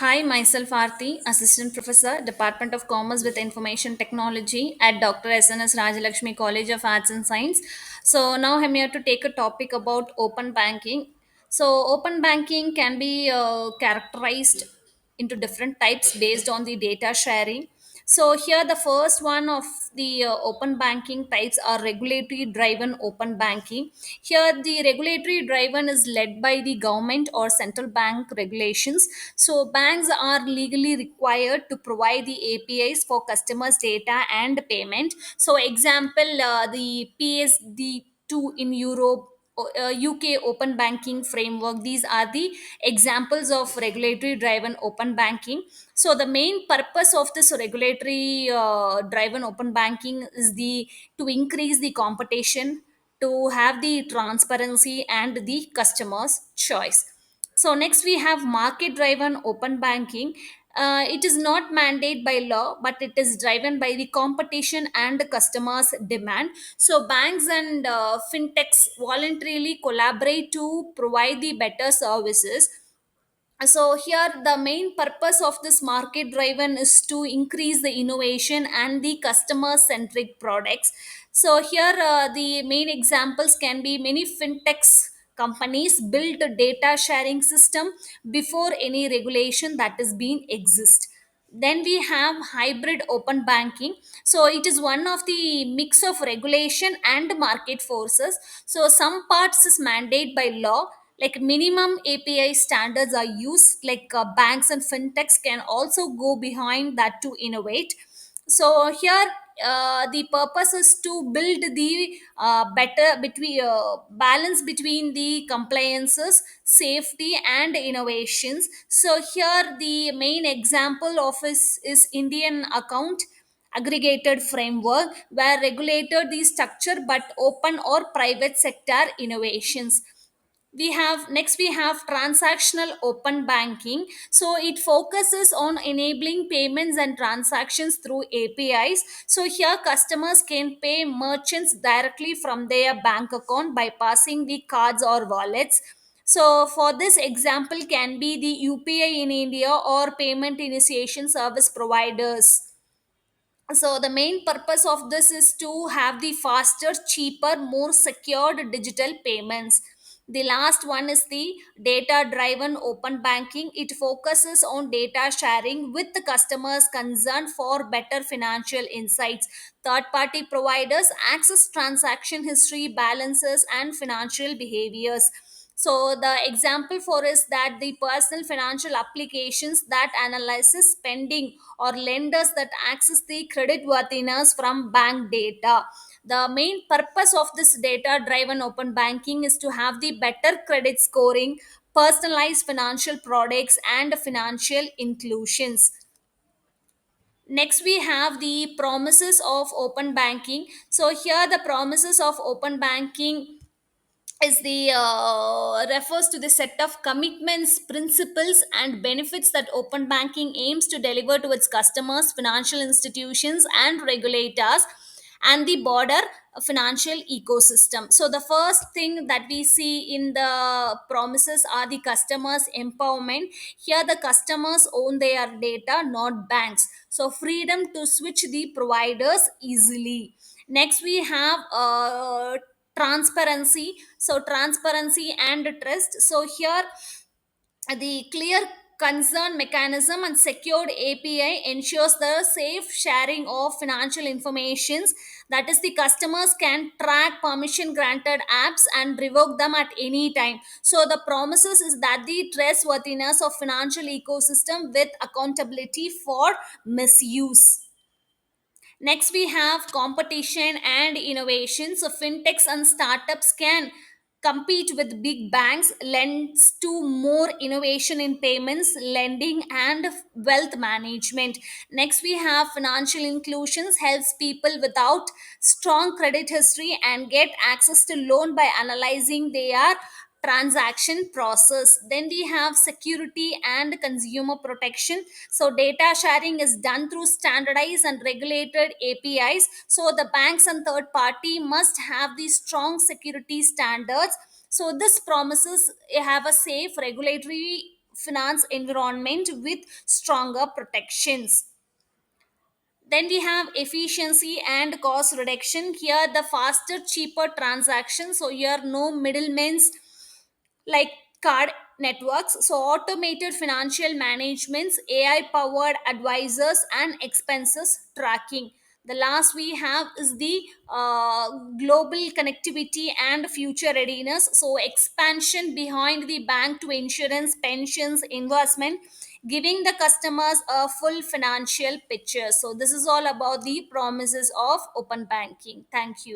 Hi, myself Aarti, Assistant Professor, Department of Commerce with Information Technology at Dr. SNS Rajalakshmi College of Arts and Science. So now I'm here to take a topic about open banking. So open banking can be characterized into different types based on the data sharing. So here the first one of the open banking types are regulatory driven open banking. Here the regulatory driven is led by the government or central bank regulations. So banks are legally required to provide the APIs for customers data and payment. So example, the PSD2 in Europe, UK open banking framework. These are the examples of regulatory driven open banking. So the main purpose of this regulatory driven open banking is the to increase the competition, to have the transparency and the customer's choice. So next we have market driven open banking. It is not mandated by law, but it is driven by the competition and the customers demand. So banks and fintechs voluntarily collaborate to provide the better services. So here the main purpose of this market driven is to increase the innovation and the customer centric products. So here the main examples can be many fintechs companies build a data sharing system before any regulation that is being exist. Then we have hybrid open banking. So it is one of the mix of regulation and market forces. So some parts is mandated by law, like minimum API standards are used, like banks and fintechs can also go behind that to innovate. So here the purpose is to build the better between balance between the compliances, safety and innovations. So here the main example of is Indian account aggregated framework, where regulated the structure but open or private sector innovations. We have transactional open banking. So it focuses on enabling payments and transactions through APIs. So here customers can pay merchants directly from their bank account by passing the cards or wallets. So for this example can be the UPI in India or payment initiation service providers. So the main purpose of this is to have the faster, cheaper, more secured digital payments. The last one is the data driven open banking. It focuses on data sharing with the customers concerned for better financial insights. Third party providers access transaction history, balances and financial behaviors. So the example for is that the personal financial applications that analyzes spending, or lenders that access the credit worthiness from bank data. The main purpose of this data driven open banking is to have the better credit scoring, personalized financial products and financial inclusions. Next we have the promises of open banking. So here the promises of open banking is the refers to the set of commitments, principles and benefits that open banking aims to deliver to its customers, financial institutions and regulators, and the broader financial ecosystem. So the first thing that we see in the promises are the customers empowerment. Here the customers own their data, not banks, so freedom to switch the providers easily. Next we have transparency. So transparency and trust. So here the clear concern mechanism and secured API ensures the safe sharing of financial informations. That is, the customers can track permission granted apps and revoke them at any time. So the promises is that the trustworthiness of financial ecosystem with accountability for misuse. Next, we have competition and innovation. So, fintechs and startups can compete with big banks, lends to more innovation in payments, lending, and wealth management. Next, we have financial inclusions, helps people without strong credit history and get access to loan by analyzing their transaction process. Then we have security and consumer protection. So data sharing is done through standardized and regulated APIs. So the banks and third party must have these strong security standards. So this promises have a safe regulatory finance environment with stronger protections. Then we have efficiency and cost reduction. Here, the faster, cheaper transactions. So here, no middlemen like card networks. So automated financial managements, AI powered advisors, and expenses tracking. The last we have is the global connectivity and future readiness. So expansion behind the bank to insurance, pensions, investment, giving the customers a full financial picture. So this is all about the promises of open banking. Thank you.